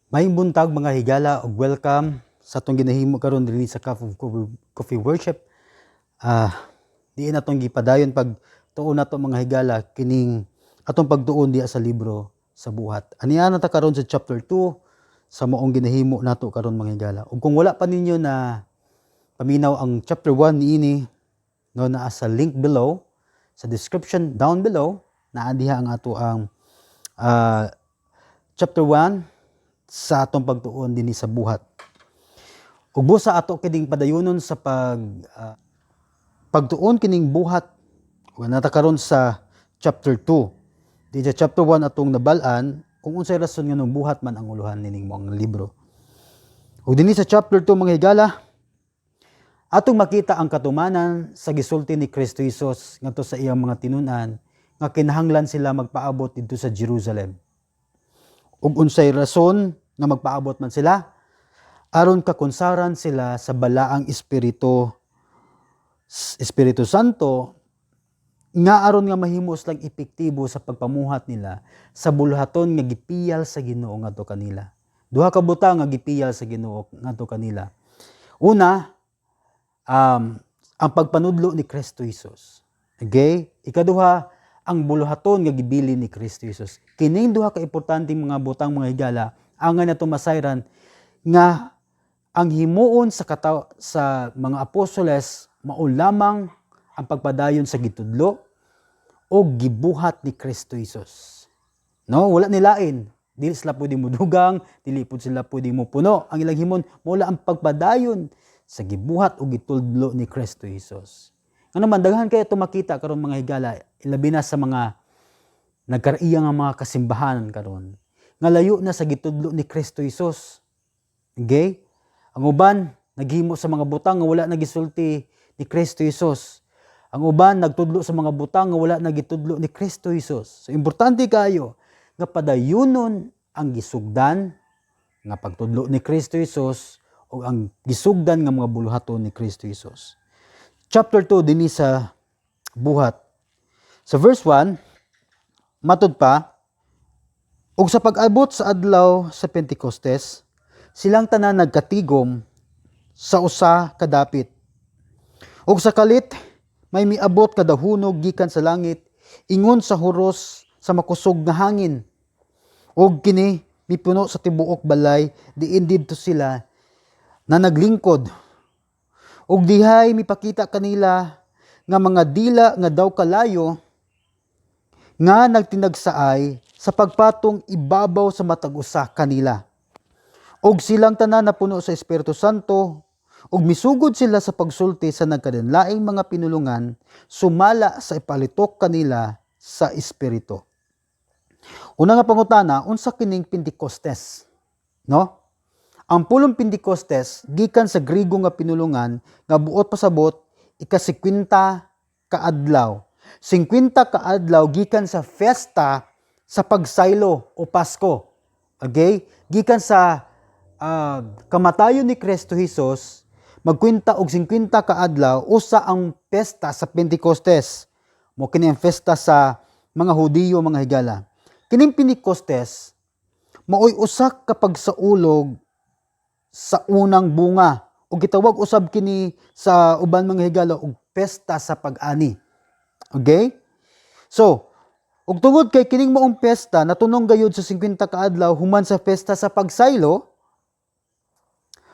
Maayong buntag mga higala ug welcome sa atong ginahimo karon dinhi sa Coffee Worship. Diin atong gipadayon pag tuon nato mga higala kining atong pagtuon diha sa libro sa buhat. Aniya na ta karon sa chapter 2 sa maong ginahimo nato karon mga higala. Ug kung wala pa ninyo na paminaw ang chapter 1 niini no, naa sa link below sa description down below naa diha ang ato ang chapter 1 sa atong pagtuon dinhi sa buhat. Ug busa ato kining padayunon sa pagtuon kining buhat. Ug nata karon sa chapter 2. Di sa chapter 1 atong nabal-an kung unsay rason nganong buhat man ang uluhan nining moang libro. Ug dinhi sa chapter 2 mga higala, atong makita ang katumanan sa gisulti ni Kristo Jesus ngadto sa iyang mga tinun-an nga kinahanglan sila magpaabot didto sa Jerusalem. Ug unsay rason nga magpaabot man sila aron kakunsaran sila sa balaang Espiritu Santo nga aron nga mahimo silang epektibo sa pagpamuhat nila sa buluhaton nga gipiyal sa Ginoo ngadto kanila. Duha ka butang nga gipiyal sa Ginoo ngadto kanila. Una, ang pagpanudlo ni Kristo Jesus. Okay? Ikaduha, ang buluhaton nga gibili ni Kristo Jesus. Kining duha ka importanteng mga butang mga higala angay nato masayran nga ang himuon sa mga apostoles mao lamang ang pagpadayon sa gitudlo o gibuhat ni Kristo Jesus. No, wala nilain. Dili sila pwedeng mudugang, dili pud sila pwedeng mupuno. Ang ilang himon mao ang pagpadayon sa gibuhat o gitudlo ni Kristo Jesus. Ano man, daghan kayo ito makita karon mga higala, ilabi na sa mga nagkariyang nga mga kasimbahan karon nga layo na sa gitudlo ni Kristo Jesus. Okay? Ang uban, naghimo sa mga butang nga wala nagisulti ni Kristo Jesus. Ang uban, nagtudlo sa mga butang nga wala nagitudlo ni Kristo Jesus. So, importante kayo nga padayunon ang gisugdan nga pagtudlo ni Kristo Jesus o ang gisugdan nga mga buluhaton ni Kristo Jesus. Chapter 2 dinhi sa buhat. Sa verse 1, matud pa, ug sa pag-abot sa adlaw sa Pentecostes, silang tanan nagkatigom sa usa ka dapit. Ug sa kalit may miabot kada hunog gikan sa langit, ingon sa huros sa makusog nga hangin. Ug kini mipuno sa tibuok balay, diin didto sila na naglingkod. Ug dihay mipakita kanila nga mga dila nga daw kalayo nga nagtinagsaay sa pagpatong ibabaw sa matag usa kanila. Ug silang tanan napuno sa Espiritu Santo ug misugod sila sa pagsulti sa nagkadinlaing mga pinulungan sumala sa ipalitok kanila sa Espiritu. Una nga pangutana, unsa kining Pentecostes? No? Ang pulong Pentecostes gikan sa Griego nga pinulungan nga buot pasabot ika-50 ka adlaw. 50 ka adlaw gikan sa fiesta sa pagsaylo o Pasko. Okay? Gikan sa kamatayon ni Kristo Jesus, magkwenta og 50 ka adlaw usa ang pesta sa Pentecostes. Mo kini ang festa sa mga Hudiyo mga higala. Kining Pentecostes maoy usa ka pagsaulog sa unang bunga o gitawag usab kini sa uban mga higala og pesta sa pag-ani. Okay? So, ug tungod kay kining maong pesta natunong gayud sa 50 ka adlaw human sa pesta sa pagsaylo,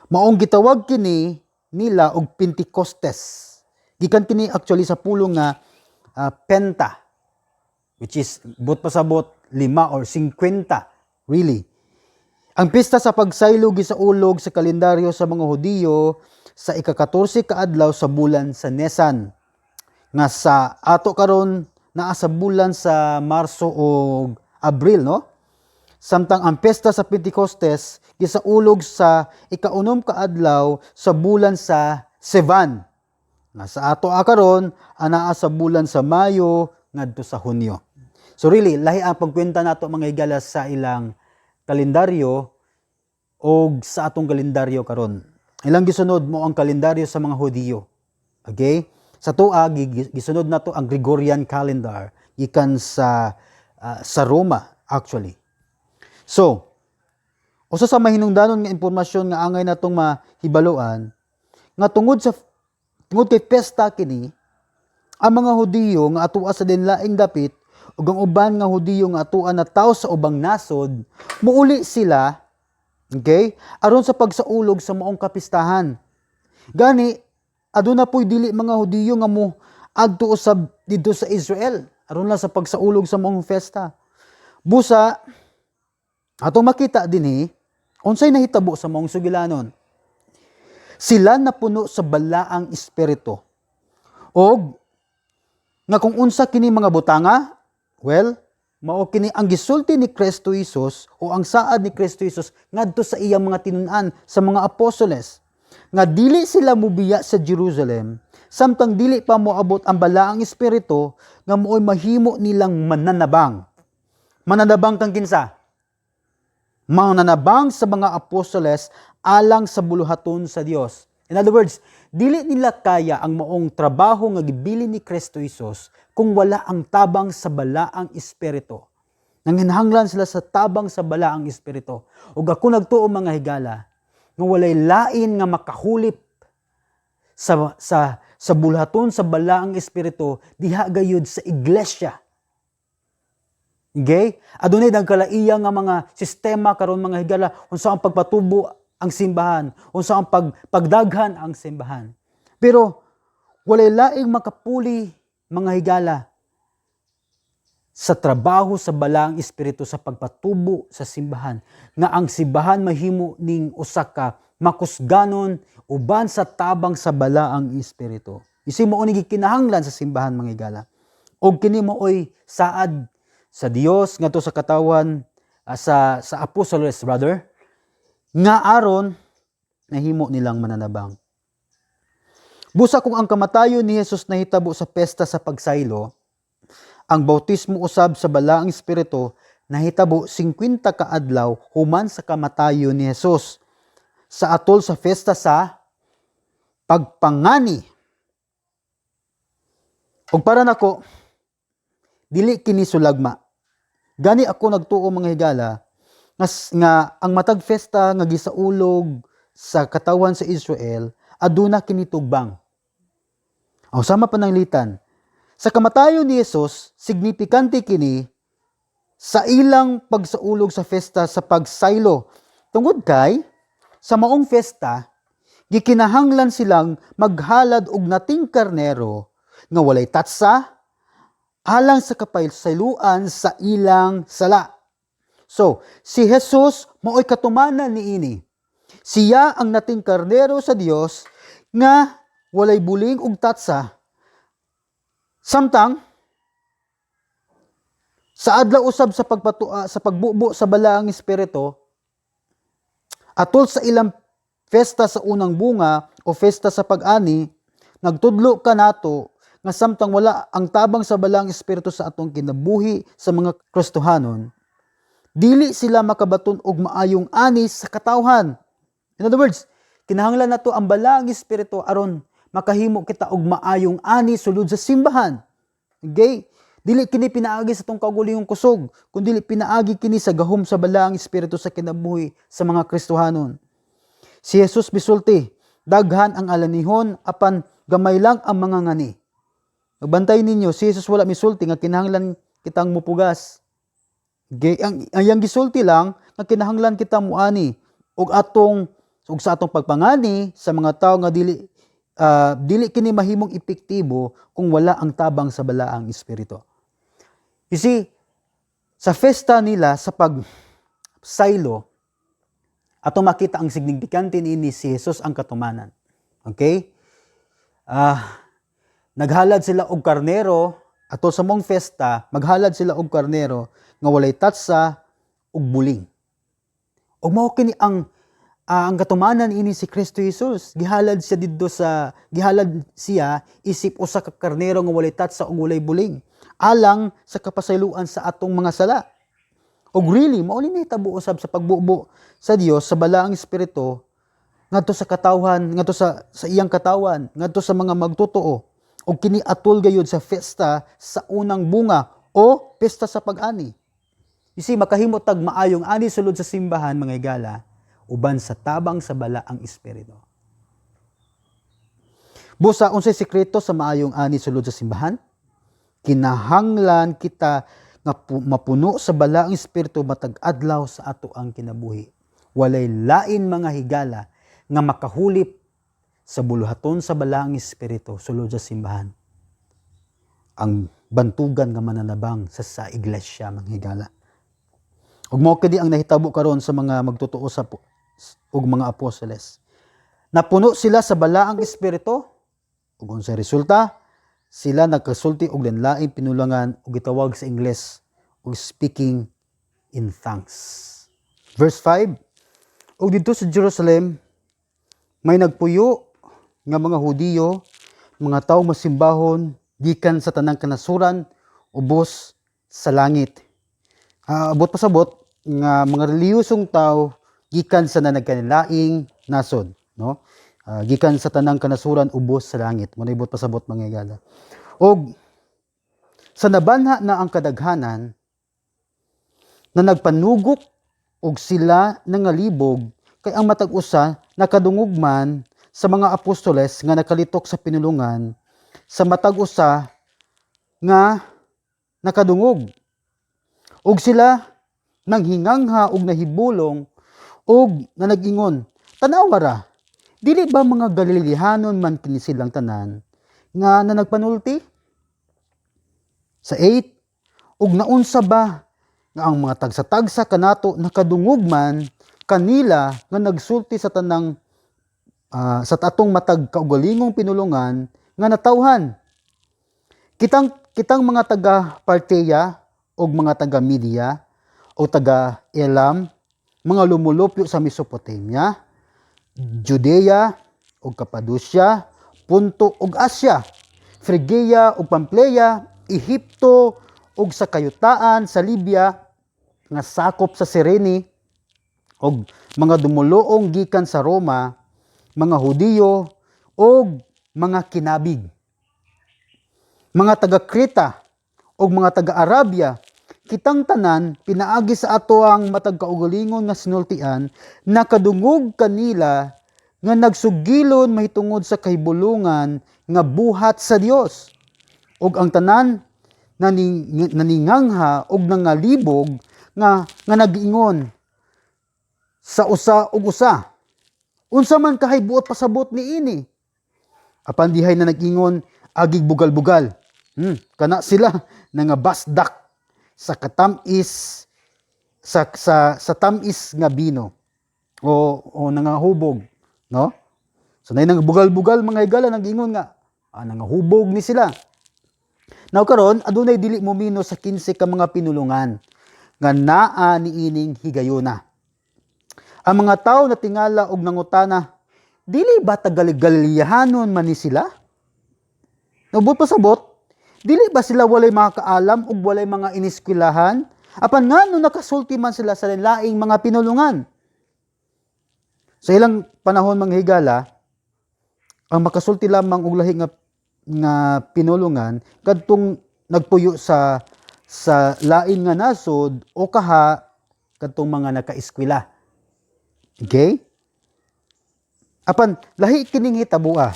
maong gitawag kini nila og Pentecostes. Gikan kini actually sa pulong nga penta, which is but pasabot 5 or 50 really. Ang pista sa pagsaylo gisaulog sa kalendaryo sa mga Hudiyo sa ika-14 ka adlaw sa bulan sa Nisan. Nga sa ato karon naa sa bulan sa Marso o Abril, no? Samtang ang pesta sa Pentecostes gisaulog sa ika-6 ka adlaw sa bulan sa Sivan. Nga sa ato karon anaa sa bulan sa Mayo ngadto sa Hunyo. So really, lahi ang pagkwenta nato mga higala sa ilang kalendaryo o sa atong kalendaryo karon. Ilang gisunod mo ang kalendaryo sa mga Hudiyo. Okay? Sa tuwa gisunod nato ang Gregorian calendar gikan sa Roma actually. So, Usa sa mahinungdanon nga impormasyon nga angay natong mahibaluan nga tungod kay pesta kini, ang mga Hudiyo nga atua sa dinlaing dapit ug ang uban nga Hudiyo nga atua na tawo sa ubang nasod, muuli sila, okay, aron sa pagsaulog sa maong kapistahan. Gani aduna po'y dili mga Hudiyo nga mo adto usab didto sa Israel aron lang sa pagsaulog sa maong festa. Busa atong makita dinhi unsay nahitabo sa maong sugilanon. Sila napuno sa balaang espiritu. Og nga kung unsa kini mga butanga, well, mao kini ang gisulti ni Kristo Jesus o ang saad ni Kristo Jesus ngadto sa iyang mga tinun-an sa mga apostoles nga dili sila mubiya sa Jerusalem samtang dili pa moabot ang balaang espiritu nga mooy mahimo nilang mananabang. Mananabang kang kinsa? Mananabang sa mga apostoles alang sa buluhaton sa Dios. In other words, dili nila kaya ang maong trabaho nga gibilin ni Kristo Jesus kung wala ang tabang sa balaang espiritu. Nanginhanglan sila sa tabang sa balaang espiritu. Ug ako nagtuo mga higala nga walay lain nga makahulip sa buluhaton sa balaang espiritu diha gayud sa iglesia. Okay? Adunay nagkalaiya nga mga sistema karon mga higala unsa ang pagpatubo ang simbahan, unsa ang pagdaghan ang simbahan. Pero walay laing makapuli mga higala sa trabaho sa balaang espiritu sa pagpatubo sa simbahan nga ang simbahan mahimo ning usa ka makusganon uban sa tabang sa balaang espiritu. Isi mo ni gikinahanglan sa simbahan mga higala. Og kini mooy saad sa Dios ngadto sa katawan sa apostoles brother nga aron nahimo nilang mananabang. Busa kung ang kamatayon ni Jesus nahitabo sa pesta sa pagsaylo, ang bautismo usab sa balaang espiritu nahitabo 50 ka adlaw human sa kamatayon ni Jesus sa atol sa pesta sa pagpangani. Ug para nako dili kini sulagma. Gani ako nagtuo mga higala nga ang matag festa nga gisaulog sa katawan sa Israel aduna kini tugbang. Aw sama pananglitan. Sa kamatayon ni Jesus, signifikante kini sa ilang pagsaulog sa festa sa pagsaylo. Tungod kay sa maong festa gikinahanglan silang maghalad og nating karnero nga walay tatsa alang sa kapaysaluan sa ilang sala. So, si Jesus maoy katumanan niini. Siya ang nating karnero sa Dios nga walay buling ug tatsa. Samtang sa adlaw usab sa sa pagbubo sa balaang espiritu atol sa ilang festa sa unang bunga o festa sa pag-ani, nagtudlo ka nato nga samtang wala ang tabang sa balaang espiritu sa atong kinabuhi sa mga Kristohanon, dili sila makabaton og maayong ani sa katawhan. In other words, kinahanglan nato ang balaang espiritu aron makahimo kita og maayong ani sulod sa simbahan. Okay? Dili kini pinaagi sa tong kaugalingong kusog, kundi pinaagi kini sa gahom sa balaang espiritu sa kinabuhi sa mga Kristohanon. Si Jesus bisulti, daghan ang alanihon apan gamay lang ang mga ngani. Bantay ninyo, si Jesus wala misulti nga kinahanglan kitang mupugas. Ang gisulti lang nga kinahanglan kita muani og sa atong pagpangani sa mga tawo nga dili kini mahimong epektibo kung wala ang tabang sa balaang espiritu. You see, sa festa nila sa pagsaylo atong makita ang signifikante niini si Jesus ang katumanan. Okay? Naghalad sila og karnero atol sa mong festa, maghalad sila og karnero nga walay tatsa ug buling. Ug mao kini ang katumanan ini si Kristo Jesus. Gihalad siya isip usa ka karnero nga walay tatsa ug walay buling alang sa kapasayloan sa atong mga sala. Ug really mao ni nahitabo usab sa pagbubo sa Dios sa balaang espiritu ngadto sa katawhan, ngadto sa iyang katawan, ngadto sa mga magtotoo. O kini atol gayud sa festa sa unang bunga o pesta sa pag-ani. Isi makahimo tag maayong ani sulod sa simbahan mga higala uban sa tabang sa bala ang espiritu. Busa unsay sekreto sa maayong ani sulod sa simbahan? Kinahanglan kita nga mapuno sa bala ang espiritu matag adlaw sa ato ang kinabuhi. Walay lain mga higala nga makahulip sa buluhaton sa bala ang espiritu sulod sa simbahan. Ang bantugan nga mananabang sa iglesia mga higala. Ug mao kadi ang nahitabo karon sa mga magtotoo sa ug mga apostoles. Napuno sila sa bala ang espiritu ug unsay resulta? Sila nagkasulti og lain-laing pinulangan ug gitawag sa Ingles og speaking in tongues. Verse 5. Ug didto sa Jerusalem may nagpuyo nga mga Hudiyo, mga tawo masimbahon gikan sa tanang kanasuran ubos sa langit. Abot pasabot nga mga reliyosong tawo gikan sa nanagkanilaing nasod, no? Gikan sa tanang kanasuran ubos sa langit. Muna ibot pasabot mga higala. Og sa nabanha na ang kadaghanan na nagpanugok og sila nangalibog kay ang matag usa nakadungog man sa mga apostoles nga nakalitok sa pinulungan sa matag usa nga nakadungog og sila nanghingangha og nahibulong og nanagingon, tanawa ra, dili ba mga Galileanon man kini silang tanan nga nagpanulti? Sa 8, ug naunsa ba nga ang mga tagsa-tagsa kanato nakadungog man kanila nga nagsulti sa tanang sa tatong matag kaugalingong pinulungan nga natawhan. Kitang mga taga Parthia og mga taga Media o taga Elam, mga lumulupyo sa Mesopotamia, Judea ug Cappadocia, Punto ug Asya, Phrygia ug Pamphylia, Ehipto ug sa kayutaan sa Libya nga sakop sa Cyrene ug mga dumuluong gikan sa Roma, mga Hudiyo ug mga kinabig, mga taga Creta ug mga taga Arabia, kitang tanan pinaagi sa ato ang matag kaugalingon nga sinultian nakadungog kanila nga nagsugilon mahitungod sa kahibulungan nga buhat sa Dios ug ang tanan naningangha ug nangalibog nga nag-ingon sa usa ug usa, unsa man kahibuot pasabot niini? Apan dihay na nag-ingon agig bugal-bugal. Kana sila nga basdak sa katamis sa tamis nga bino o nangahubog, no? So nay nang bugal-bugal mga higala nag-ingon nga nangahubog ni sila. Now karon adunay dili momino sa 15 ka mga pinulungan nga naa niining higayuna. Ang mga tawo na tingala og nangutana, dili ba taga-Galileanon man ni sila? Nabot pasabot, dili ba sila walay mga kaalam ug walay mga iniskwelahan? Apan ngano nakasulti man sila sa laing mga pinulungan? Sa ilang panahon mga higala, ang makasulti lamang og lahi nga pinulungan kadtong nagpuyo sa lain nga nasod o kaha kadtong mga nakaeskwela. Okay? Apan lahi kining hitabua.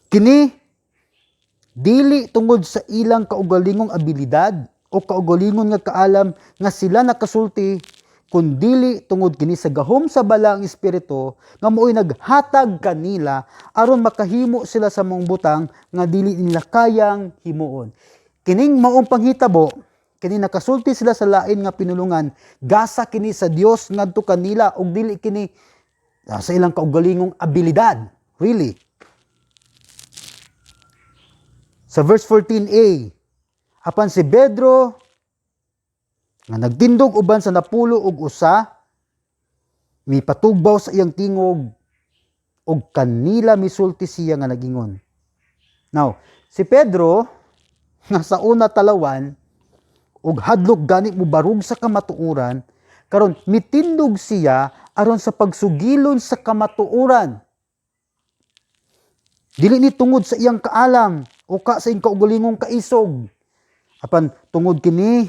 Kini dili tungod sa ilang kaugalingong abilidad o kaugalingon nga kaalam nga sila nakasulti, kundili tungod kini sa gahom sa balang espiritu nga mo'y naghatag kanila aron makahimo sila sa mong butang nga dili nila kayang himuon. Kining maong panghitabo, kini nakasulti sila sa lain nga pinulungan, gasa kini sa Dios ngadto kanila ug dili kini sa ilang kaugalingong abilidad. Really? Sa verse 14a, apan si Pedro nga nagtindog uban sa napulo ug usa, mipatugbaw sa iyang tingog ug kanila misulti siya nga nagingon. Now, si Pedro nga sa una talawan ug hadlok gani mo barug sa kamatuoran, karon mitindog siya aron sa pagsugilon sa kamatuoran. Dili ni tungod sa iyang kaalam o sa iyang kaugalingong kaisog, apan tungod kini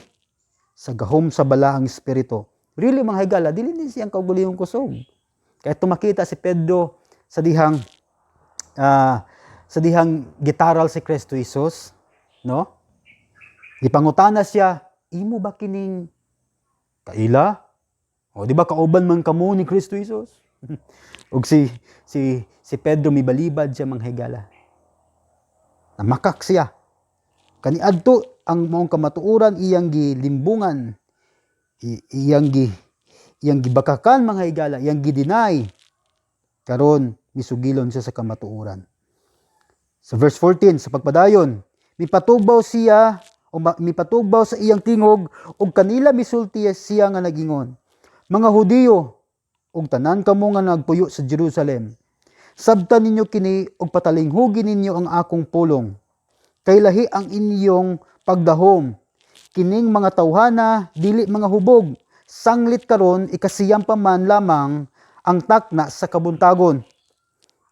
sa gahom sa balaang espiritu. Really mga higala, dili ni siyang kaugulihong kusog. Kaya tumakita si Pedro sa dihang gitaral si Kristo Jesus, no? Gipangutana siya, imo ba kining kaila? O di ba kauban man kamo ni Kristo Jesus? Ug si Pedro mibalibad siya mga higala. Namakak siya. Kaniadto ang maong kamatuoran iyang gilimbungan, iyang gibakakan mga higala, iyang gidinay. Karon misugilon siya sa kamatuoran. Sa verse 14, sa pagpadayon, mipatugbaw sa iyang tingog ug kanila misulti siya nga nagingon, mga Hudiyo ug tanan kamo nga nagpuyo sa Jerusalem, sabtan ninyo kini ug patalinghugin ninyo ang akong pulong. Kay lahi ang inyong pagdahom. Kining mga tawhana dili mga hubog, sanglit karon ikasiyam pa man lamang ang takna sa kabuntagon.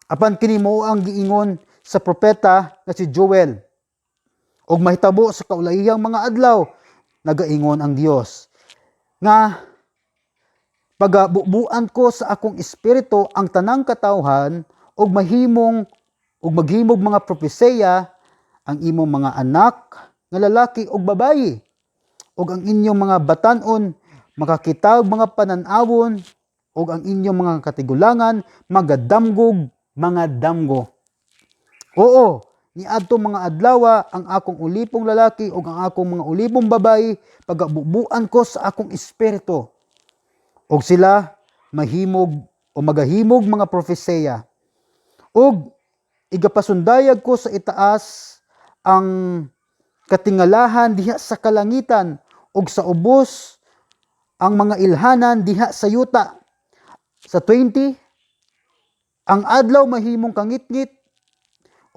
Apan kini mao ang giingon sa propeta nga si Joel. Og mahitabo sa kaulahiyang mga adlaw, nagaingon ang Dios nga pagabubuan ko sa akong espiritu ang tanang katawhan og maghimog mga propesiya ang imong mga anak nga lalaki ug babayi, ug ang inyong mga batan-on makakitag mga panan-awon, ug ang inyong mga katigulangan magadamgog mga damgo. Oo, niadto mga adlaw ang akong ulipong lalaki ug ang akong mga ulipong babayi pagabubuan ko sa akong espiritu, ug sila magahimog mga propesiya, ug igapasundayag ko sa itaas ang katingalahan diha sa kalangitan, ug sa ubos ang mga ilhanan diha sa yuta. Sa 20, ang adlaw mahimong kangitngit,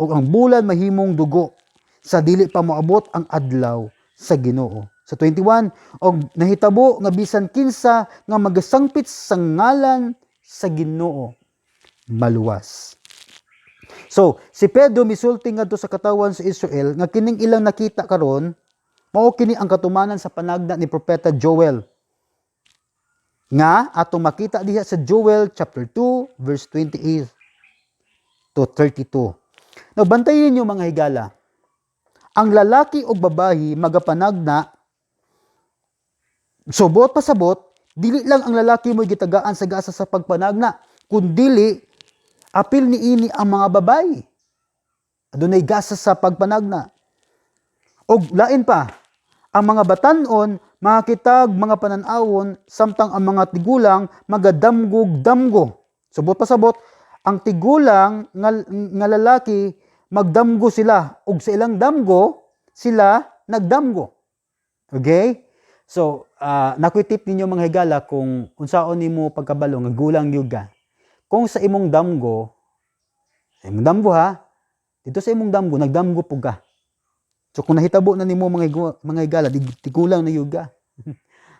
ug ang bulan mahimong dugo, sa dili pa moabot ang adlaw sa Ginoo. Sa 21, og nahitabo nga bisan kinsa nga magasangpit sa ngalan sa Ginoo maluwas. So, si Pedro misulti ngadto sa katawan sa Israel nga kining ilang nakita karon mao kini ang katumanan sa panagda ni propeta Joel. Nga atong makita diha sa Joel chapter 2 verse 28 to 32. Now bantayin niyo mga higala. Ang lalaki o babayi magapanagna subot pasabot, dili lang ang lalaki mo gitagaan sa gasa sa pagpanagna, kundili apil niini ang mga babayi. Adunay gasa sa pagpanagna. Og lain pa, ang mga batan-on makakitag mga panan-awon samtang ang mga tigulang magadamgog-damgo. Subot pasabot, ang tigulang nga lalaki magdamgo sila ug sa ilang damgo sila nagdamgo. Okay? So, nakuitip ninyo mga higala kung unsaon nimo pagkabalo nga gulang yuga. Kung sa imong damgo ha, dito sa imong damgo, nagdamgo po ka. So kung nahitabo na nimo mga higala, tigulang na yuga.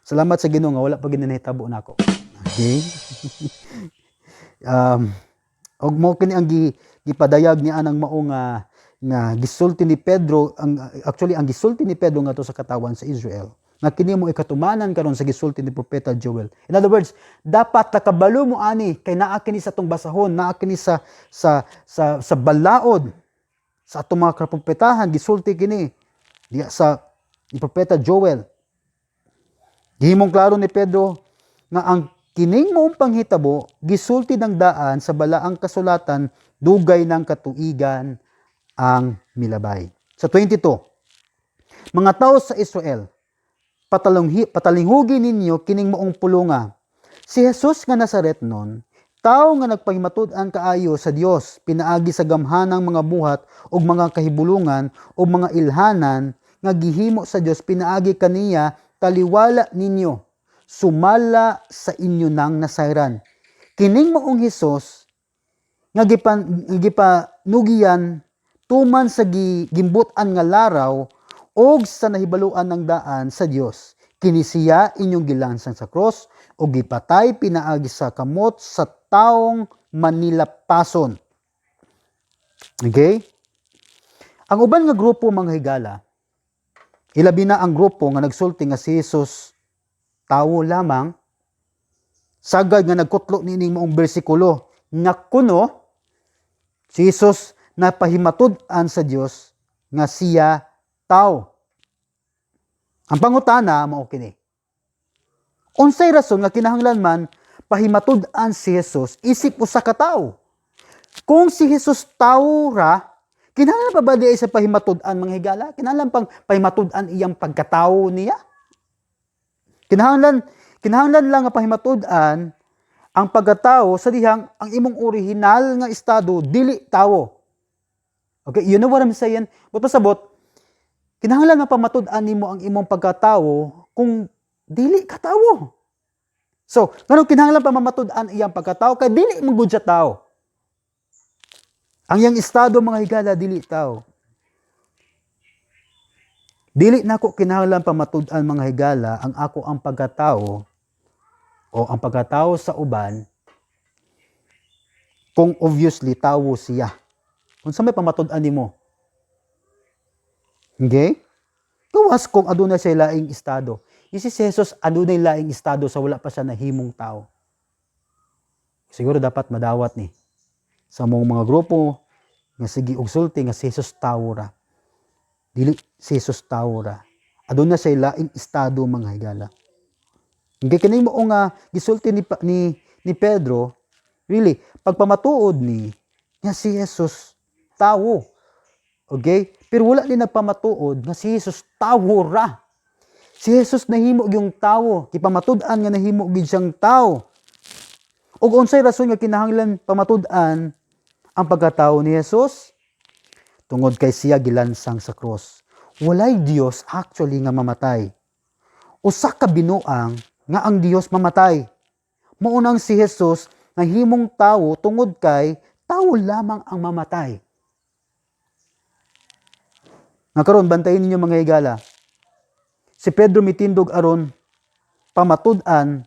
Salamat sa Ginoo nga wala pa gid nahitabo nako. Okay? Og mo kini ang gipadayag ni anang mao nga gisulti ni Pedro, ang gisulti ni Pedro ngadto sa katawan sa Israel. Nga kini mo ikatumanan karon sa gisulti ni propeta Joel. In other words, dapat nakabalo mo ani kay naa kini sa atong basahon, naa kini sa balaod sa atong mga kapropetahan, gisulti kini diya sa ni propeta Joel. Gihimong klaro ni Pedro nga ang kining moong panghitabo gisulti ng daan sa balaang kasulatan, dugay ng katuigan ang milabay. Sa 22, mga tao sa Israel, patalinghugin ninyo kining maong pulonga. Si Jesus nga Nazaret nun, tao nga nagpahimatud-an kaayo sa Dios, pinaagi sa gamhanang mga buhat ug mga kahibulungan ug mga ilhanan nga gihimo sa Dios, pinaagi kaniya taliwala ninyo, sumala sa inyo nang nasayran. Kining maong Hesus nga gipanugian tuman sa gimbutan nga laraw og sa nahibaluan ng daan sa Dios, kini siya inyong gilansang sa cross o gipatay pinaagi sa kamot sa taong manilapason. Okay? Ang uban nga grupo mga higala Ilabi na ang grupo nga nagsulti nga si Jesus tawo lamang, sagad nga nagkutlo nining maong bersikulo nga kuno si Jesus napahimatud-an sa Dios nga siya tao. Ang pangutana mao kini. Unsay rason nga kinahanglan man pahimatud-an si Jesus isip usa ka tawo? Kung si Jesus tawo ra, kinahanglan pa ba di sa pahimatud-an mga higala? Kinahanglan pang pahimatud-an iyang pagkatawo niya? Kinahanglan lang nga pahimatud-an ang pagkatao sa dihang ang imong original nga estado dili tawo. Okay, you know what I'm saying? But pasabot, kinahanglan nga pamatud-an nimo ang imong pagkatao kung dili ka tawo. So, nganong kinahanglan pa mamatud-an iyang pagkatao kay dili man gud siya tawo. Ang iyang estado mga higala dili tawo. Dili nako kinahanglan pa matud-an mga higala ang ako ang pagkatao o ang pagkatao sa uban kung obviously tawo siya. Kung sa may pamatud-an nimo. Okay? Kawas kung adunay siya laing estado. Si Jesus adunay laing estado sa wala pa siya nahimong tao. Siguro dapat madawat ni sa mga grupo nga sige og sulti nga si Jesus tawo ra. Dili si Jesus tawo ra. Aduna siya laing estado mga higala. Hindi kini mo nga gisulti ni Pedro, really pagpamatuod ni nga si Jesus tawo. Okay? Pero wala din nagpamatuod nga si Jesus tawo ra. Si Jesus nahimo yung tawo, kipamatud-an nga nahimo gid siyang tawo. Ug unsay rason nga kinahanglan pamatud-an ang pagkatawo ni Jesus? Tungod kay siya gilansang sa cross. Walay Dios actually nga mamatay. Usa ka binuang nga ang Dios mamatay. Maunang si Jesus nahimong tawo tungod kay tawo lamang ang mamatay. Nga karon bantayin ninyo mga higala. Si Pedro mitindog aron pamatud-an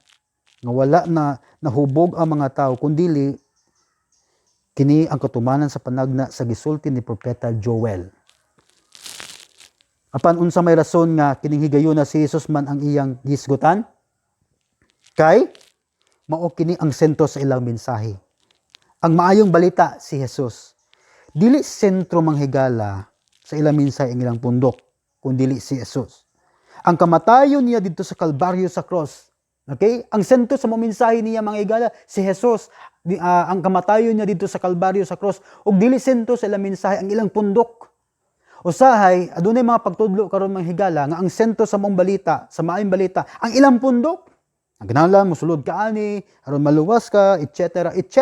nga wala na nahubog ang mga tao kundili kini ang katumanan sa panagna sa gisulti ni propeta Joel. Apan unsa may rason nga kining higayon na si Jesus man ang iyang gisgutan? Kay mao kini ang sentro sa ilang mensahe. Ang maayong balita si Jesus. Dili sentro manghigala sa ilang mensahe ang ilang pundok, kundi si Jesus. Ang kamatayon niya dito sa Kalbaryo sa cross. Okay? Ang sentro sa mensahe niya mga higala si Jesus. Ang kamatayon niya dito sa Kalbaryo sa cross ug dili sentro sa ilang mensahe ang ilang pundok. Usahay adunay mga pagtudlo karon mga higala nga ang sentro sa mong balita, sa maayong balita, ang ilang pundok. Ang kinahanglan mosulod ka ani, aron maluwas ka, etc., etc.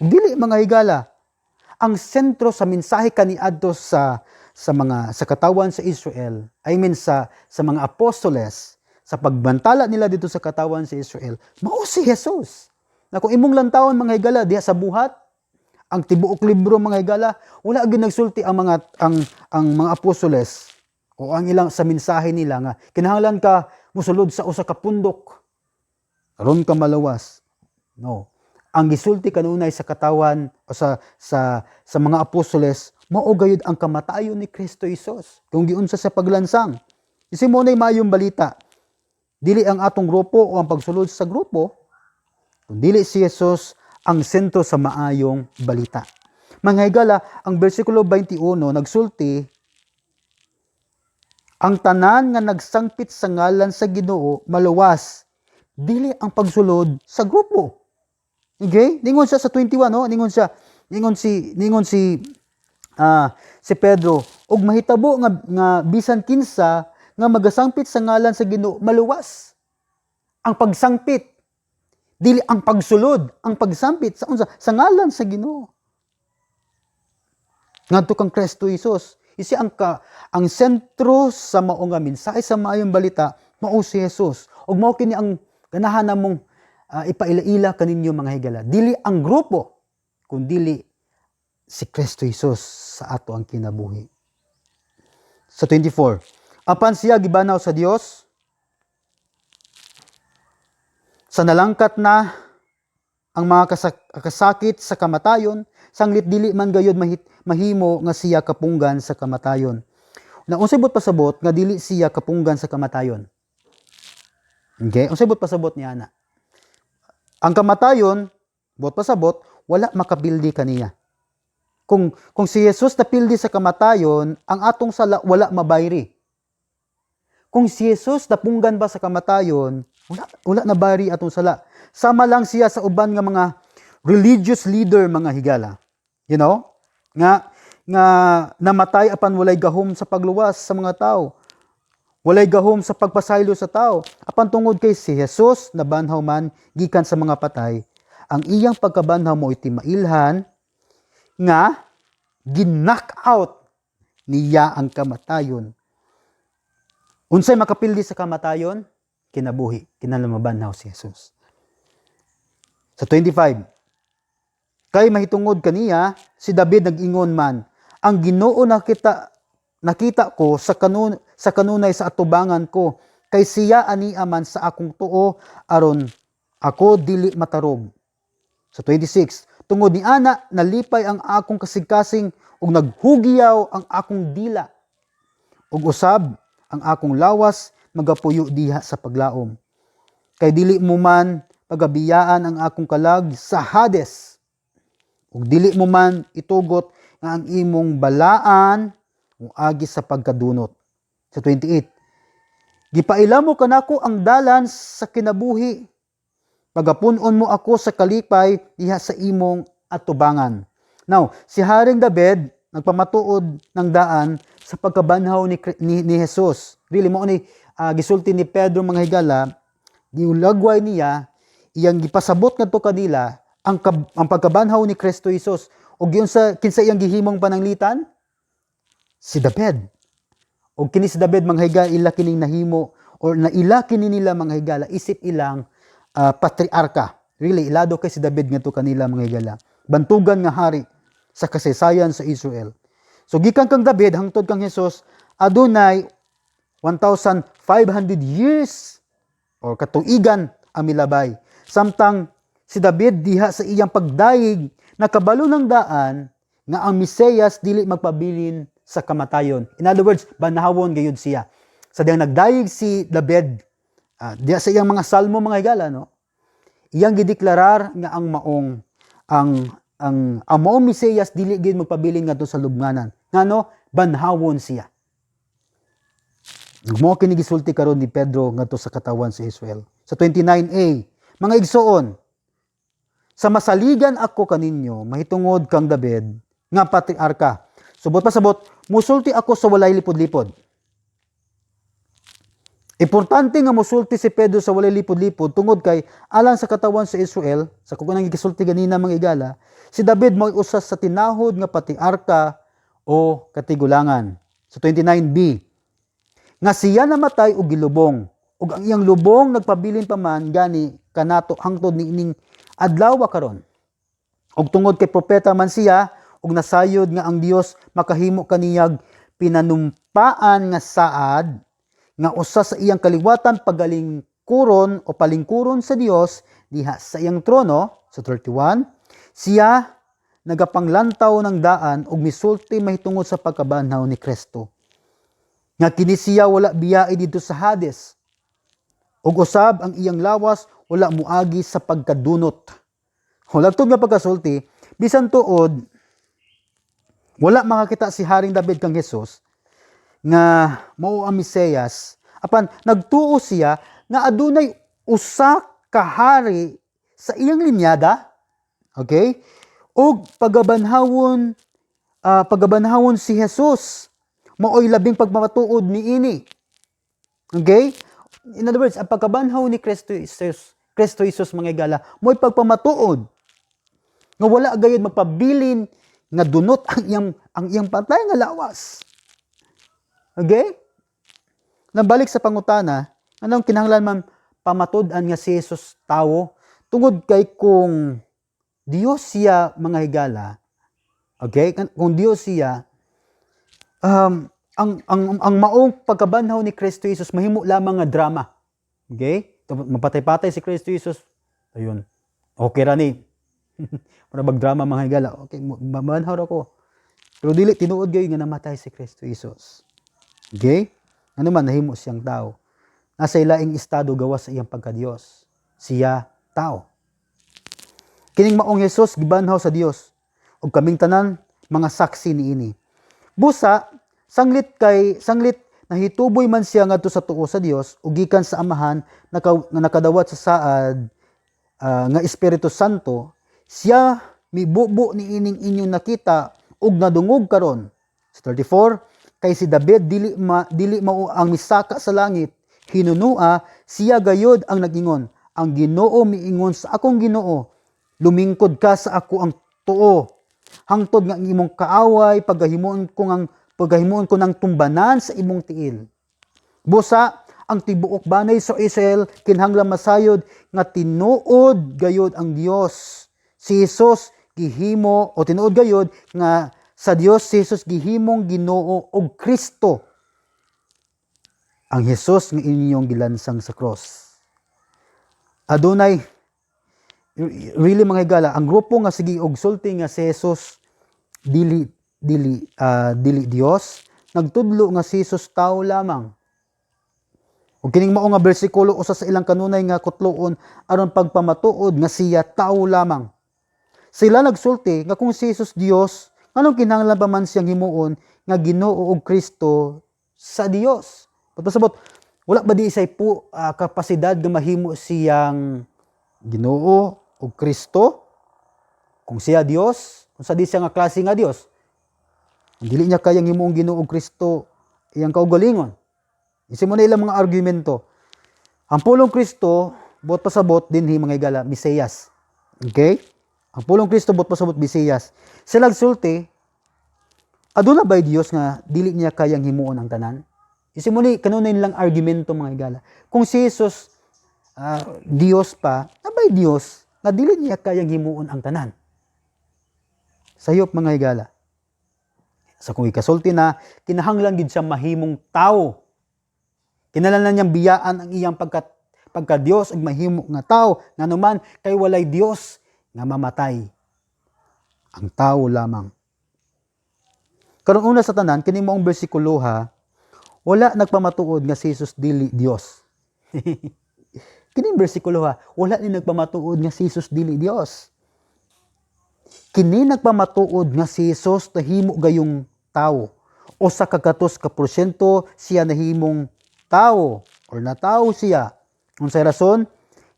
Dili mga higala. Ang sentro sa mensahe kaniadto sa katawan sa Israel, sa mga apostoles, sa pagbantala nila dito sa katawan sa Israel, mao si Jesus. Na kung imong lantawon mga higala diha sa buhat, ang tibuok libro mga higala, wala gyud nagsulti ang mga apostoles o ang ilang sa mensahe nila nga kinahanglan ka mosulod sa usa ka pundok aron ka malawas. No. Ang gisulti kanunay sa katawan o sa mga apostoles mao gayud ang kamatayon ni Kristo Jesus kung giunsa sa paglansang. Kasi mo nay maayong balita. Dili ang atong grupo o ang pagsulod sa grupo, kundi si Jesus ang sentro sa maayong balita. Mga higala, ang bersikulo 21 nagsulti, ang tanan nga nagsangpit sa ngalan sa Ginoo maluwas, dili ang pagsulod sa grupo. Okay? Ningon siya sa 21, no? Ningon si Pedro, og mahitabo nga bisan kinsa nga magasangpit sa ngalan sa Ginoo maluwas. Ang pagsangpit dili ang pagsulod, ang pagsangpit sa ngalan sa Ginoo. Ngadto kang Kristo Jesus. Isi ang sentro sa mao nga mensahe sa maayong balita mao si Jesus. Ug mao kini ang ganahan namong ipaila-ila kaninyo mga higala. Dili ang grupo, kundi si Kristo Jesus sa ato ang kinabuhi. Sa 24, apan siya gibanaw sa Dios, sa nalangkat na ang mga kasakit sa kamatayon, sanglit dili man gayud mahimo nga siya kapunggan sa kamatayon. na unsay bot pasabot nga dili siya kapunggan sa kamatayon. Okay? Unsay bot pasabot niya na? Ang kamatayon, bot pasabot, wala makapildi kaniya. Kung si Jesus napildi sa kamatayon, ang atong sala wala mabayri. Kung si Jesus napunggan ba sa kamatayon, wala na bayri atong sala. Sama lang siya sa uban nga mga religious leader mga higala. You know? Nga namatay apan walay gahom sa pagluwas sa mga tao. Walay gahom sa pagpasaylo sa tao. Apan tungod kay si Jesus nabanhaw man gikan sa mga patay, ang iyang pagkabanhaw mo iti mailhan nga gin-knock out niya ang kamatayon. Unsay makapildi sa kamatayon? Kinabuhi, kinalamabanhaw si Jesus. Sa 25, kay mahitungod kaniya, si David nag-ingon man, ang Ginoo nakita ko sa kanunay sa atubangan ko, kay siya ania man sa akong tuo, aron ako dili matarog. Sa 26, tungod ni ana, nalipay ang akong kasigkasing, ug naghugiyaw ang akong dila, ug usab ang akong lawas, magapuyo diha sa paglaom. Kay dili mo man pagabiyaan ang akong kalag sa Hades, ug dili mo man itugot nga ang imong balaan o agi sa pagkadunot. Sa 28, gipaila mo kanako ang dalan sa kinabuhi, pagapunon mo ako sa kalipay diha sa imong atubangan. Now, si Haring David nagpamatuod ng daan sa pagkabanhaw ni Jesus. Really mo ni gisulti ni Pedro mga higala, giulagway niya iyang gipasabot ngadto kanila ang pagkabanhaw ni Kristo Jesus. O kinsa iyang gihimong pananglitan? Si David. O kini si David mga higala ila kining nahimo or naila kini nila mga higala isip ilang patriarka. Really, ilado kay si David ngadto kanila mga higala. Bantugan nga hari sa kasaysayan sa Israel. So gikan kang David hangtod kang Jesus adunay 1,500 years or katuigan ang milabay. Samtang si David diha sa iyang pagdayeg nakabalo ng daan nga ang Mesiyas dili magpabilin sa kamatayon. In other words, banahawon gayud siya. Sa diyang nagdayeg si David, diha sa iyang mga salmo mga higala, no? Iyang gideklarar nga ang maong Mesiyas dili gid magpabilin ngadto sa lubnganan. Ngano? Banhawon siya. Mo kini gisulti karon ni Pedro ngadto sa katawan sa Israel. Sa 29a, mga igsoon, sa masaligan ako kaninyo, mahitungod kang David, nga patriarka. Subot pasabot, musulti ako sa walay lipod-lipod. Importante nga musulti si Pedro sa walay lipod-lipod tungod kay alang sa katawan sa Israel, sa kukunang gisulti ganina mga igala, si David mo'y usas sa tinahod nga patriarka o katigulangan. Sa 29b, nga siya namatay og gilubong, ug ang iyang lubong nagpabilin pa man gani kanato hangtod niining adlaw karon. Ug tungod kay propeta man siya, ug nasayod nga ang Dios makahimo kaniyag pinanumpaan nga saad nga usa sa iyang kaliwatan pagalingkuron o palingkuron sa Dios diha sa iyang trono. Sa 31, siya nagapanglantaw ng daan ug misulti mahitungod sa pagkabanhaw ni Kristo. Nga kini siya wala biyae dito sa Hades, ug usab ang iyang lawas wala muagi sa pagkadunot. Hulagtod nga pagkasulti, bisan tuod wala makakita si Haring David kang Jesus nga mao ang Mesiyas, apan nagtuo siya nga adunay usa ka hari sa iyang linyada, okay? Ug pagabanhawon si Jesus, maoy labing pagmamatuod niini. Okay? In other words, ang pagkabanhaw ni Kristo Jesus mga igala, mo'y pagpamatuod nga wala gayud magpabilin nga dunot ang iyang patay nga lawas. Okay? Nabalik sa pangutana, anong kinahanglan man pamatud-an nga si Jesus tawo tungod kay kung Dios siya mga higala. Okay? Kung Dios siya, ang maong pagkabanhaw ni Kristo Jesus mahimo lamang nga drama. Okay? Mapatay-patay si Kristo Jesus. Ayun. Okay ra ni. Para mag-drama mga higala. Okay, mabanhaw ra ko. Pero dili tinuod gyud nga namatay si Kristo Jesus. Okay? Ano man nahimo siyang tao. Nasa ilaing estado gawas sa iyang pagka-Dios. Siya tao. Kining maong Hesus gibanhaw sa Dios ug kaming tanan mga saksi niini. Busa sanglit nahituboy man siya ngadto sa tuo sa Dios ug gikan sa Amahan nga nakadawat sa saad nga Espiritu Santo, siya mibubo niining inyong nakita ug nadungog karon. Sa 34, kay si David dili mao ang misaka sa langit, hinunua siya gayod ang nagingon, ang Ginoo miingon sa akong Ginoo, lumingkod ka sa ako ang tuo. Hangtod nga ang imong kaaway pagahimuon ko ng tumbanan sa imong tiil. Busa ang tibuok banay sa Israel kinahanglan masayod nga tinuod gayod ang Dios. Si Jesus gihimo o tinuod gayod nga sa Dios si Jesus gihimong Ginoo og Kristo. Ang Jesus nga inyong gilansang sa cross. Adunay really mga higala, ang grupo nga sige og sulti nga si Jesus dili Dios, nagtudlo nga si Jesus tao lamang. Ug kining mao nga bersikulo usa sa ilang kanunay nga kutloon aron pagpamatuod nga siya tao lamang. Sila nagsulti nga kung si Jesus Dios, anong kinahanglan pa man siyang himuon nga Ginoo ug Kristo sa Dios? Pasabot, wala ba di isay kapasidad nga mahimo siyang Ginoo ug Kristo? Kung siya Dios, kung sa di siya nga klase nga Dios, dili niya kayang himuong Ginoo ug Kristo iyang kaugalingon. Isi mo na ilang mga argumento. Ang pulong Kristo, buot pasabot dinhi mga higala, Mesiyas. Okay? Ang pulong Kristo buot pasabot Mesiyas. Sila sulti, aduna ba'y Dios nga dili niya kayang himuon ang tanan? Isi mo ni kanunay nilang argumento mga higala. Kung si Jesus Dios pa, abay Dios nga dili niya kayang himuon ang tanan. Sayop mga higala. Sa kung ikasulti na kinahanglan gid siya mahimong tao. Kinahanglan niyang biyaan ang iyang pagka Dios ug mahimo nga tao nganuman kay walay Dios nga mamatay. Ang tao lamang. Karon una sa tanan kini moong bersikulo wala nagpamatuod nga si Jesus dili Dios. Kini bersikulo wala ni nagpamatuod nga si Jesus dili Dios. Kini nagpamatuod nga si Jesus nahimo gayong tao. O sa kagatos ka porsyento siya nahimong tao or natao siya. Unsay rason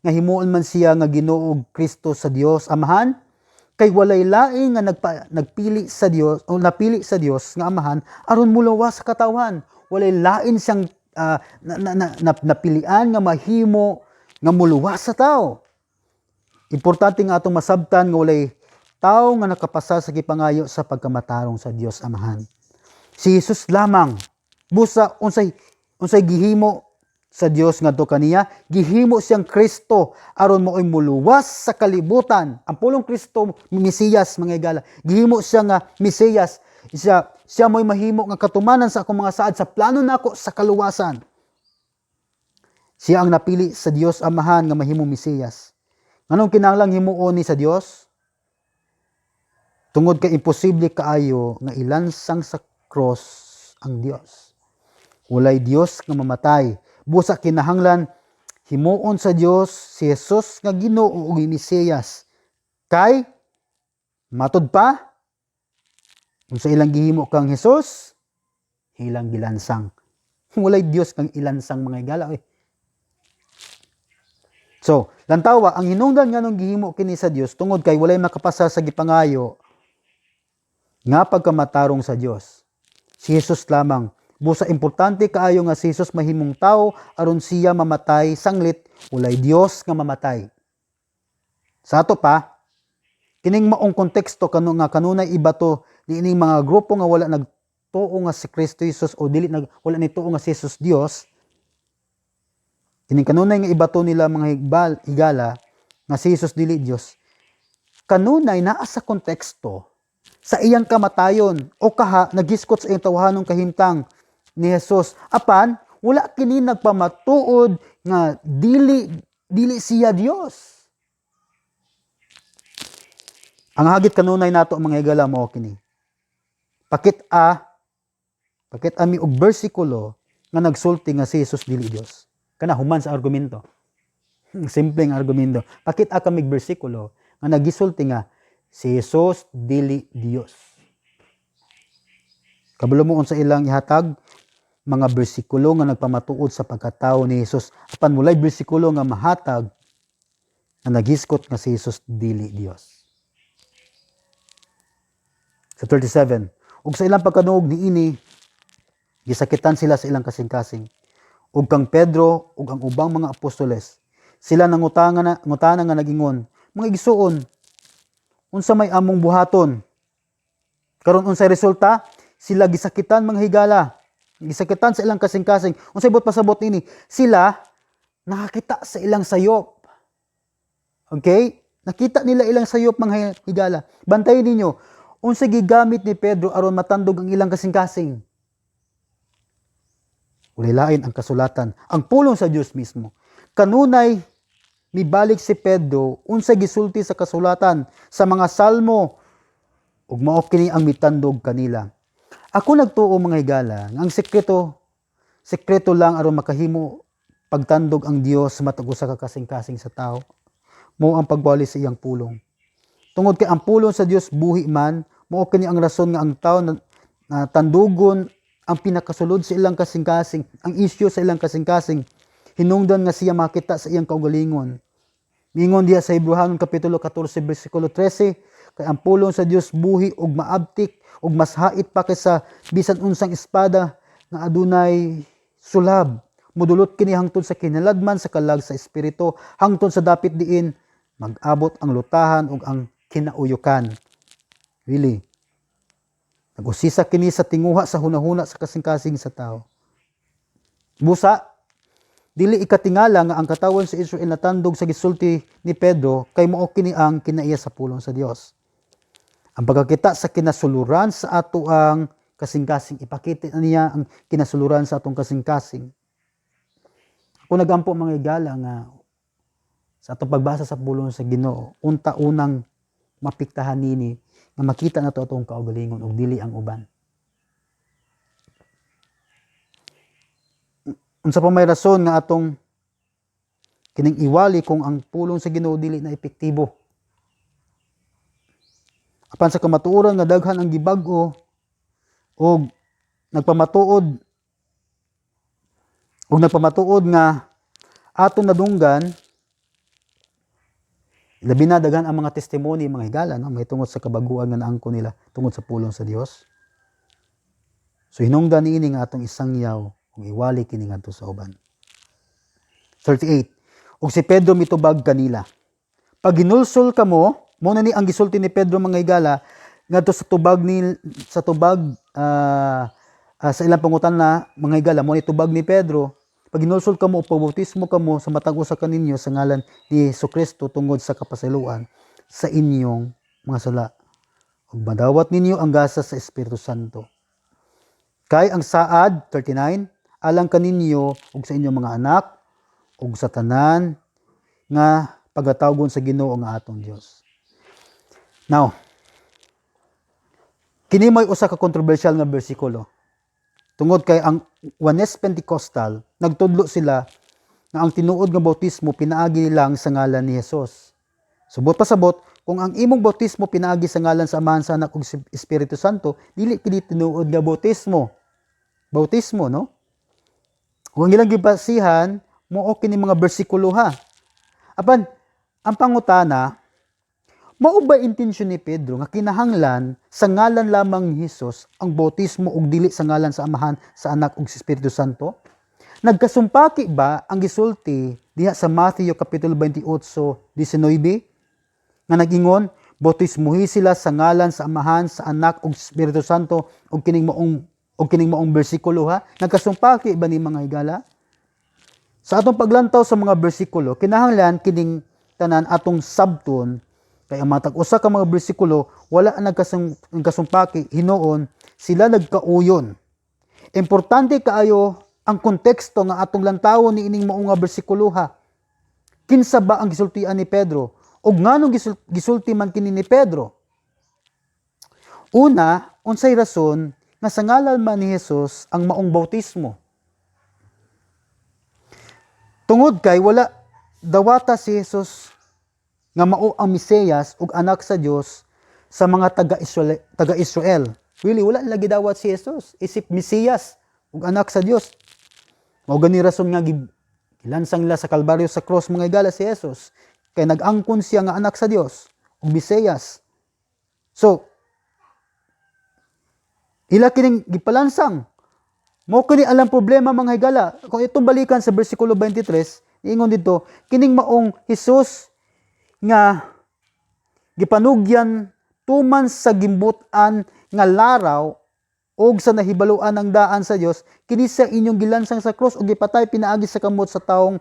nga himuon man siya nga Ginoo ug Kristo sa Dios Amahan kay walay laing nga nagpili sa Dios o napili sa Dios nga Amahan aron muluwas sa katawan. Walay lain siyang napilian nga mahimo nga muluwas sa tao. Importante nga atong masabtan nga walay tao nga nakapasa sa gipangayo sa pagkamatarong sa Dios Amahan. Si Jesus lamang busa unsay gihimo sa Dios ngadto kaniya, gihimo siyang Kristo aron mo'y muluwas sa kalibutan. Ang pulong Kristo Mesiyas mga higala, gihimo siya nga Mesiyas. Siya mo'y mahimo nga katumanan sa akong mga saad sa plano nako sa kaluwasan. Siya ang napili sa Dios Amahan nga mahimong Mesiyas. Nganong kinahanglang himuon ni sa Dios? Tungod kay imposible kaayo nga ilansang sa cross ang Dios. Walay Dios nga mamatay. Busa kinahanglan himuon sa Dios si Jesus nga Ginoo ug Mesiyas. Kay matud pa kung sa ilang gihimo kang Jesus, ilang gilansang. Walay Dios kang ilansang mga higala. So, lantawa ang hinungdan nganong gihimo kini sa Dios tungod kay walay makapasa sa gipangayo nga pagkamatarong sa Dios. Si Jesus lamang. Busa importante kaayo nga si Jesus mahimong tao aron siya mamatay sanglit, walay Dios nga mamatay. Sa ato pa, kining maong konteksto kanunay ibato niining mga grupo nga wala nagtuo nga si Kristo Jesus o wala nituo nga si Jesus Dios. Kining kanunay nga ibato nila mga higala nga si Jesus dili Dios. Kanunay naa sa konteksto sa iyang kamatayon o nagiskot sa iyang tawhanong kahimtang ni Jesus. Apan wala kini nagpamatuod nga dili siya Dios. Ang hagit kanunay nato mga higala mao kini. Pakit-a Pakit ami og bersikulo nga nagsulti nga si Jesus dili Dios. Kana human sa argumento. Simpleng argumento. Pakit kami bersikulo nga nagisulti nga si Jesus dili Dios. Kabalo mo sa ilang ihatag mga bersikulo nga nagpamatuod sa pagkatao ni Jesus. Apan mulay bersikulo nga mahatag na nagiskot nga si Jesus dili Dios. Sa 37, ug sa ilang pagkanuog niini gisakitan sila sa ilang kasing-kasing. Ug kang Pedro ug ang ubang mga apostoles, sila ngutana nga nagingon, mga igsuon, unsa may among buhaton? Karon unsay resulta? Sila gisakitan mga higala. Gisakitan sa ilang kasing-kasing. Unsay bot pasabot nini? Sila nakakita sa ilang sayop. Okay? Nakita nila ilang sayop mga higala. Bantayin ninyo, unsay gigamit ni Pedro aron matandog ang ilang kasing-kasing? Ulilain ang kasulatan, ang pulong sa Dios mismo. Kanunay mibalik si Pedro unsay gisulti sa kasulatan sa mga salmo ug mao kini ang mitandog kanila. Ako nagtuo mga higala nga ang sekreto lang aron makahimo pagtandog ang Dios sa matag usa ka kasing-kasing sa tao mao ang pagwali sa iyang pulong. Tungod kay ang pulong sa Dios buhi man, mao kini ang rason nga ang tao na tandugon ang pinakasulod sa ilang kasing-kasing, ang isyu sa ilang kasing-kasing, hinungdan nga siya makita sa iyang kaugalingon. Mingon diha sa Hebrehanon kapitulo 14 bersikulo 13, kay ang pulong sa Dios buhi ug maabtik ug mas hait pa kaysa bisan unsang espada nga adunay sulab. Mudulot kini hangtod sa kinaladman sa kalag sa espiritu, hangtod sa dapit diin mag-abot ang lutahan ug ang kinauyukan. Really. Nag-usisa kini sa tinguha sa hunahuna sa kasing-kasing sa tao. Busa, dili ikatingala nga ang katawan sa Israel natandog sa gisulti ni Pedro kay mao kini ang kinaiya sa pulong sa Dios. Ang pagkakita sa kinasuluran sa ato ang kasing-kasing, ipakita niya ang kinasuluran sa atong kasing-kasing. Ako nagampo mga higala nga sa atong pagbasa sa pulong sa Ginoo, unta-unang mapiktahan nini nga makita nato atong kaugalingon ug dili ang uban. Unsa pa may rason nga atong kining iwali kung ang pulong sa Ginoo dili na epektibo? Apan sa kamatuoran nga daghan ang gibag-o ug nagpamatuod nga aton nadunggan, labi na daghan ang mga testimony mga higala, no? May tungod sa kabaguan nga naangko nila tungod sa pulong sa Dios. So hinungdan niini nga atong isangyaw ug iwali kini ngadto sa uban. 38. Ug si Pedro mitubag kanila. Pag ginulsol kamo, mo na ni ang gisulti ni Pedro mga higala ngadto sa ilang pangutan na mga higala mo ni tubag ni Pedro. Pag ginulsol kamo o pagbautismo kamo sa matag usa kaninyo sa ngalan ni Jesucristo tungod sa kapasaluan sa inyong mga sala. Ug madawat ninyo ang gasa sa Espiritu Santo. Kay ang saad 39 alang kaninyo ug sa inyong mga anak ug sa tanan nga pagatawgon sa Ginoo nga atong Dios. Now, kini may usa ka kontrobersyal nga bersikulo. Tungod kay ang Juanes Pentecostal, nagtudlo sila na ang tinuod nga bautismo pinaagi lang sa ngalan ni Jesus. Subot pasabot, kung ang imong bautismo pinaagi sa ngalan sa Amahan, sa Anak ug Espiritu Santo, dili kini tinuod nga bautismo. Bautismo, no? Kung ang ilang gibasihan, mao kini mga bersikulo ha. Apan, ang pangutana, mao ba intensyon ni Pedro nga kinahanglan sa ngalan lamang ni Jesus ang bautismo ug dili sa ngalan sa Amahan, sa Anak ug sa Espiritu Santo? Nagkasumpaki ba ang gisulti diha sa Matthew kapitulo 28:19 nga nagingon, bautismuhi sila sa ngalan sa Amahan, sa Anak ug sa Espiritu Santo ug kining maong bersikulo ha? Nagkasumpaki ba ni mga higala? Sa atong paglantaw sa mga bersikulo, kinahanglan kining tanan atong sabton. Kaya ang matag usa ka mga bersikulo, wala ang nagkasumpaki, hinuon, sila nagkauyon. Importante kaayo ang konteksto nga atong lantawon ni ining mao nga bersikulo ha. Kinsa ba ang gisultian ni Pedro? Ug nganong gisulti man kini ni Pedro? Una, unsay rason nga sa ngalan man ni Hesus ang maong bautismo. Tungod kay wala dawata si Hesus nga mao ang Mesiyas ug anak sa Dios sa mga taga-Israel. Really, wala lagi dawat si Hesus isip Mesiyas ug anak sa Dios. Mao gani rason nga gilansang nila sa Kalbaryo sa cross mga higala si Hesus kay nag-angkon siya nga anak sa Dios ug Mesiyas. So, ila kining gipalansang. Mao kini alang problema mga higala. Kung itong balikan sa bersikulo 23, ingon dito, kining maong Hesus nga gipanugyan tuman sa gimbutan nga laraw og sa nahibaluan ng daan sa Dios, kini sa inyong gilansang sa cross ug gipatay pinaagi sa kamot sa taong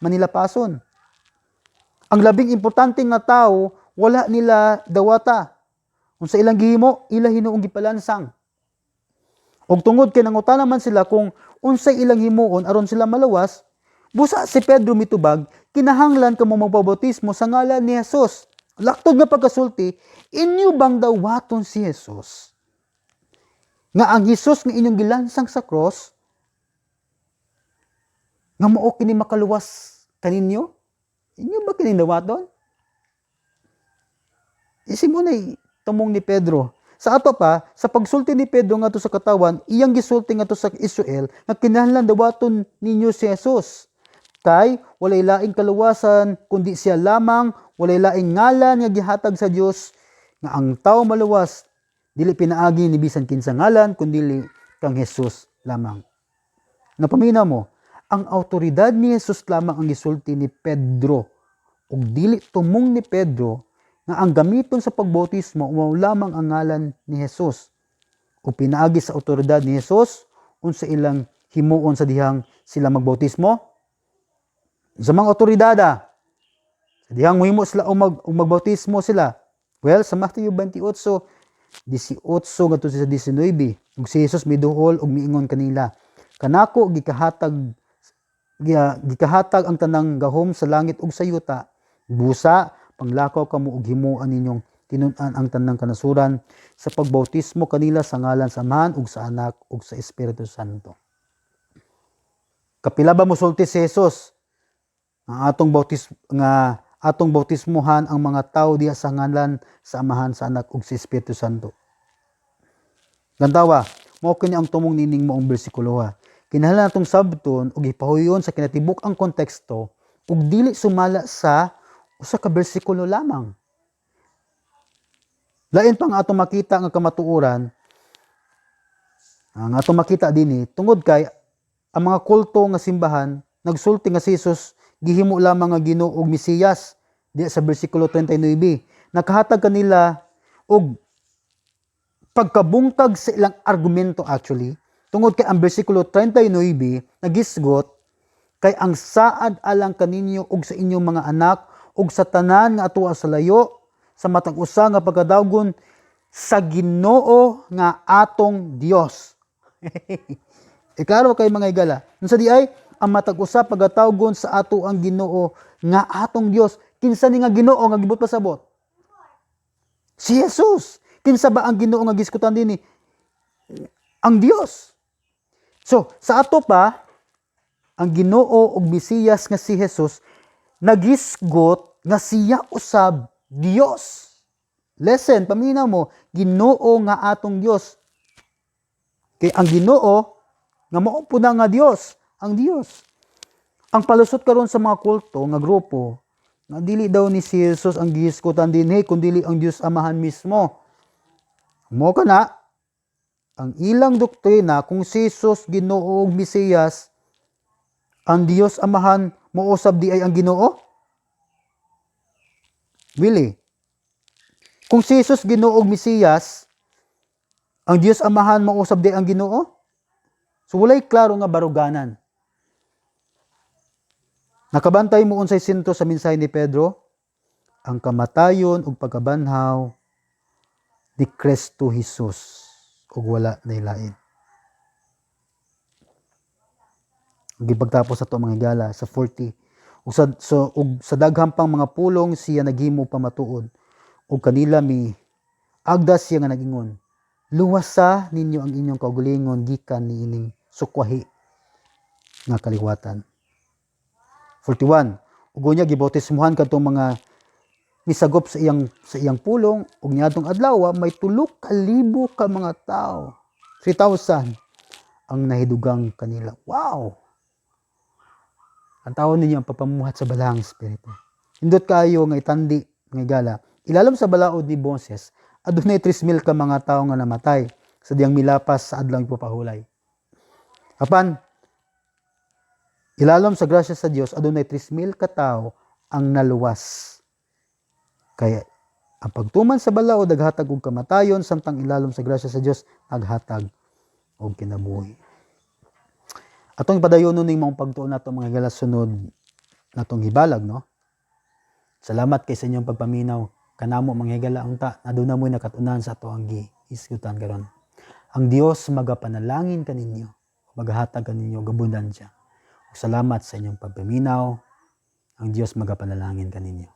manilapason. Ang labing importante nga tawo wala nila dawata. Unsa ilang gihimo, ila hinuong gipalansang. Og tungod kay nangutana man sila kung unsay ilang himuon aron sila malawas, busa si Pedro mitubag, kinahanglan kamo magpabautismo sa ngalan ni Hesus. Laktod nga pagkasulti, inyo bang dawaton si Hesus? Nga ang Hesus nga inyong gilansang sa cross, nga mao kini makaluwas kaninyo? Inyo ba kini dawaton? Isip mo na tumong ni Pedro. Sa ato pa, sa pagsulti ni Pedro nga to sa katawan, iyang gisulti nga to sa Israel, nga kinahanglan dawaton ninyo si Hesus. Kay walay laing kaluwasan kundi siya lamang, walay laing ngalan nga gihatag sa Dios nga ang tawo maluwas dili pinaagi ni bisan kinsa ngalan kundi kang Hesus lamang. Napamina mo, ang awtoridad ni Hesus lamang ang gisulti ni Pedro ug dili tumong ni Pedro nga ang gamiton sa pagbautismo mao lamang ang ngalan ni Hesus. Ug pinaagi sa awtoridad ni Hesus unsa ilang himuon sa dihang sila magbautismo. Sa mga otoridada, sa dihang muhimo sila o magbautismo sila. Well, sa Matthew 28:18 ngadto sa 19, ug si Jesus miduol ug miingon kanila, kanako gikahatag ang tanang gahom sa langit ug sa yuta, busa panglakaw kamo ug himuan ninyong tinun-an ang tanang kanasuran sa pagbautismo kanila sa ngalan sa Amahan ug sa Anak ug sa Espiritu Santo. Kapila ba mosulti si Jesus? Nga atong bautismuhan ang mga tao diha sa ngalan sa Amahan, sa Anak ug sa Espiritu Santo. Gantawa, mao kini ang tumong nining maong bersikulo ha. Kinahanglan natong sabton ug ipahuyon sa kinatibuk ang konteksto ug dili sumala sa usa ka bersikulo lamang. Lain pang atong makita nga kamatuoran, ang atong makita dinhi tungod kay ang mga kulto nga simbahan nagsulti nga si Jesus gihimo lamang nga Ginoo ug Mesiyas di sa bersikulo 39. Nakahatag kanila og pagkabungkag sa ilang argumento actually tungod kay ang bersikulo 39 nagisgot kay ang saad alang kaninyo ug sa inyong mga anak ug sa tanan nga atuwa sa layo sa matag usa nga pagkadawgon sa Ginoo nga atong Dios. Klaro kay mga higala. Unsa di ay ang matag usa pagatawgon sa ato ang Ginoo nga atong Dios. Kinsa ni nga Ginoo nga gibot pasabot? Si Jesus. Kinsa ba ang Ginoo nga giskutan dinhi? Ang Dios. So, sa ato pa ang Ginoo ug Mesiyas nga si Jesus nagisgot nga siya usab Dios. Listen, paminaw mo, Ginoo nga atong Dios. Kay ang Ginoo nga mao po na nga Dios, ang Dios. Ang palusot karon sa mga kulto nga grupo, nga dili daw ni si Jesus ang gihiskutan dinhi kundi ang Dios Amahan mismo. Mo kana ang ilang doktrina kung si Jesus Ginoo ug Mesiyas, ang Dios Amahan mousab di ay ang Ginoo? Really? Kung si Jesus Ginoo ug Mesiyas, ang Dios Amahan mousab di ang Ginoo? So walay klaro nga baruganan. Nakabantay mo unsay sentro sa mensahe ni Pedro? Ang kamatayon ug pagkabanhaw ni Kristo Jesus ug wala nay lain. Gipagtapos ato mga higala sa 40. Ug sa daghang pang mga pulong siya naghimo pamatuod ug kanila mi agdas siya nga nagingon. luwasa ninyo ang inyong kaugalingon gikan niining sukwahi nga kaliwatan. 41. Ug unya gibautismuhan kadtong mga misagop sa iyang pulong ug niadtong adlaw may 3,000 ka mga tao. 3,000 ang nahidugang kanila. Wow! Ang tao ninyo ang papamuhat sa balahang espiritu. Hindot kayo nga itandi nga gala. Ilalim sa balaod ni Moses, adunay 3,000 ka mga tao nga namatay sa diyang milapas sa adlaw ipapahulay. Apan ilalom sa grasya sa Dios adunay 3,000 ka tao ang naluwas. Kaya ang pagtuman sa balaod naghatag og kamatayon samtang ilalom sa grasya sa Dios naghatag og kinabuhi. Atong padayonon ning mong pagtuon nato mga higala sunod natong hibalag, no? Salamat kay sa inyong pagpaminaw. Kanamo mga higala unta aduna mo'y nakatunan sa ato ang gihisgutan karon. Ang Dios magapanalangin kaninyo, maghatag kaninyo abundansya. Salamat sa inyong pagpaminaw. Ang Dios magapanalangin kaninyo.